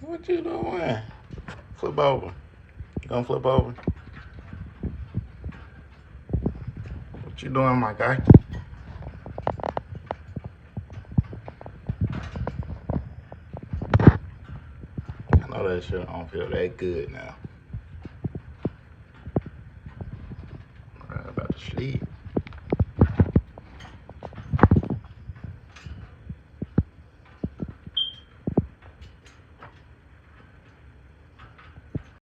What you doing? Flip over. You gonna flip over? What you doing, my guy? I know that shit don't feel that good now. I'm about to sleep.